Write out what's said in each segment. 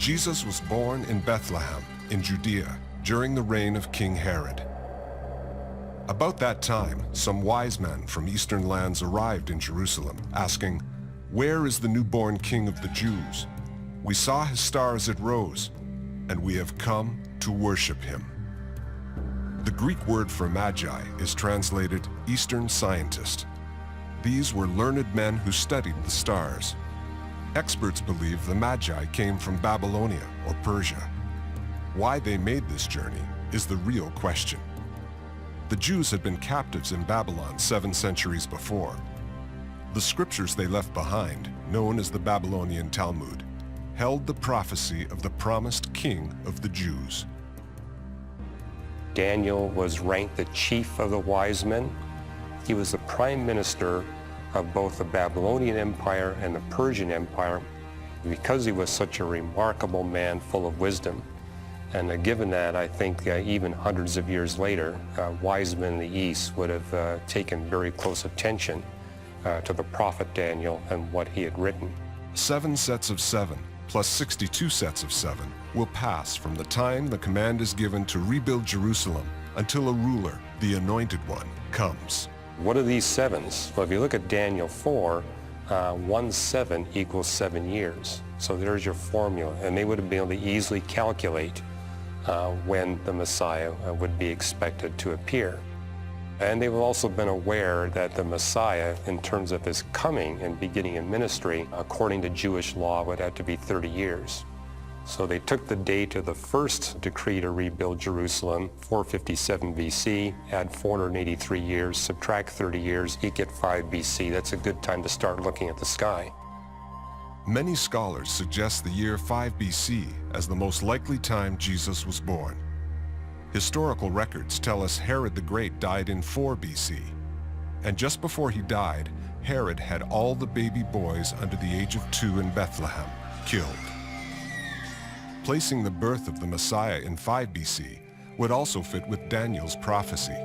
Jesus was born in Bethlehem, in Judea, during the reign of King Herod. About that time, some wise men from eastern lands arrived in Jerusalem, asking, "Where is the newborn King of the Jews? We saw his star as it rose, and we have come to worship him." The Greek word for magi is translated Eastern scientist. These were learned men who studied the stars. Experts believe the Magi came from Babylonia or Persia. Why they made this journey is the real question. The Jews had been captives in Babylon 7 centuries before. The scriptures they left behind, known as the Babylonian Talmud, held the prophecy of the promised king of the Jews. Daniel was ranked the chief of the wise men. He was the prime minister of both the Babylonian Empire and the Persian Empire because he was such a remarkable man full of wisdom. And given that, I think even hundreds of years later, wise men in the East would have taken very close attention to the prophet Daniel and what he had written. 7 sets of 7 plus 62 sets of 7 will pass from the time the command is given to rebuild Jerusalem until a ruler, the Anointed One, comes. What are these sevens? Well, if you look at Daniel 4, 1 7 equals 7 years. So there's your formula, and they would have been able to easily calculate when the Messiah would be expected to appear. And they've also been aware that the Messiah, in terms of his coming and beginning in ministry, according to Jewish law, would have to be 30 years. So they took the date of the first decree to rebuild Jerusalem, 457 BC, add 483 years, subtract 30 years, you get 5 BC. That's a good time to start looking at the sky. Many scholars suggest the year 5 BC as the most likely time Jesus was born. Historical records tell us Herod the Great died in 4 BC. And just before he died, Herod had all the baby boys under the age of 2 in Bethlehem killed. Placing the birth of the Messiah in 5 BC would also fit with Daniel's prophecy.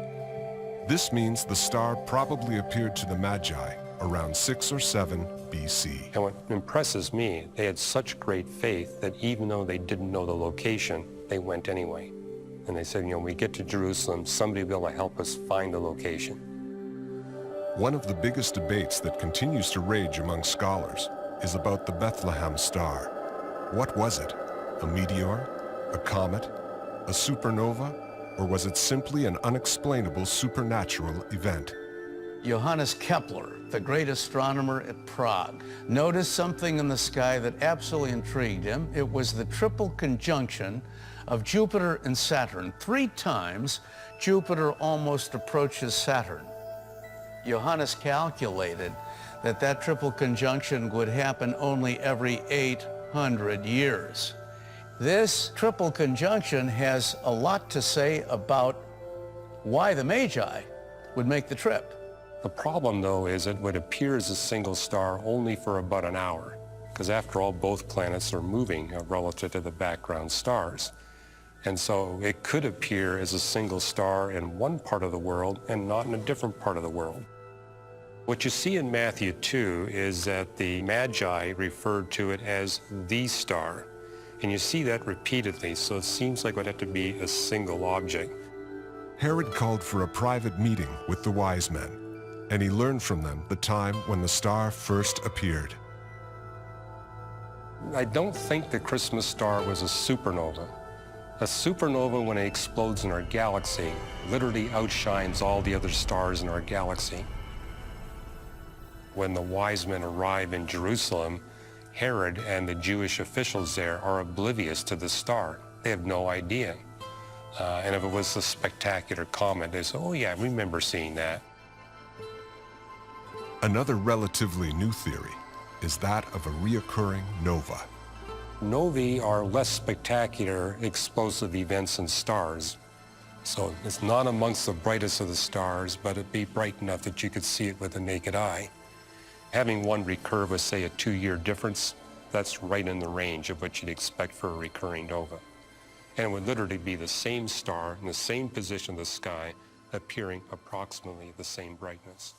This means the star probably appeared to the Magi around 6 or 7 BC. And what impresses me, they had such great faith that even though they didn't know the location, they went anyway. And they said, when we get to Jerusalem, somebody will be able to help us find the location. One of the biggest debates that continues to rage among scholars is about the Bethlehem star. What was it? A meteor? A comet? A supernova? Or was it simply an unexplainable supernatural event? Johannes Kepler, the great astronomer at Prague, noticed something in the sky that absolutely intrigued him. It was the triple conjunction of Jupiter and Saturn. 3 times, Jupiter almost approaches Saturn. Johannes calculated that that triple conjunction would happen only every 800 years. This triple conjunction has a lot to say about why the Magi would make the trip. The problem, though, is it would appear as a single star only for about an hour, because after all, both planets are moving relative to the background stars. And so it could appear as a single star in one part of the world and not in a different part of the world. What you see in Matthew 2 is that the Magi referred to it as the star. And you see that repeatedly, so it seems like it would have to be a single object. Herod called for a private meeting with the wise men, and he learned from them the time when the star first appeared. I don't think the Christmas star was a supernova. A supernova, when it explodes in our galaxy, literally outshines all the other stars in our galaxy. When the wise men arrive in Jerusalem, Herod and the Jewish officials there are oblivious to the star. They have no idea. And if it was a spectacular comet, they say, "Oh yeah, I remember seeing that." Another relatively new theory is that of a reoccurring nova. Novae are less spectacular explosive events in stars. So it's not amongst the brightest of the stars, but it'd be bright enough that you could see it with the naked eye. Having one recur with, say, a 2-year difference, that's right in the range of what you'd expect for a recurring nova. And it would literally be the same star in the same position of the sky, appearing approximately the same brightness.